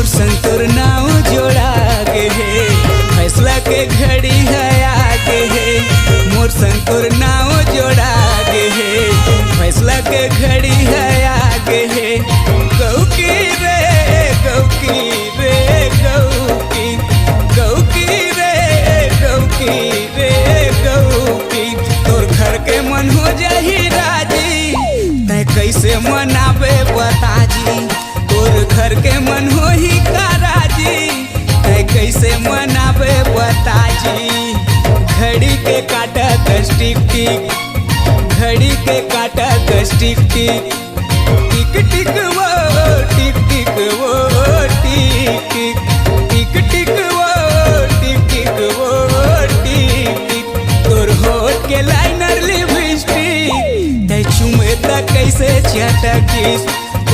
मोर संग तोर नाव जोड़ा गे हे, फैसला के घड़ी है आगे हे। मोर संग तोर नाव जोड़ा गे हे, फैसला के घड़ी है आगे हे। गौकी रे गौकी रे गौकी, गौकी रे गौकी रे गौकी, तोर घर के मन हो जाही राजी, तै कैसे मनाबे बताजी। तोर घर के मन हो ही का राजी, तै कैसे मनाबे बताजी। घड़ी के काटा टिक टिक, घड़ी के काटा टिक टिक,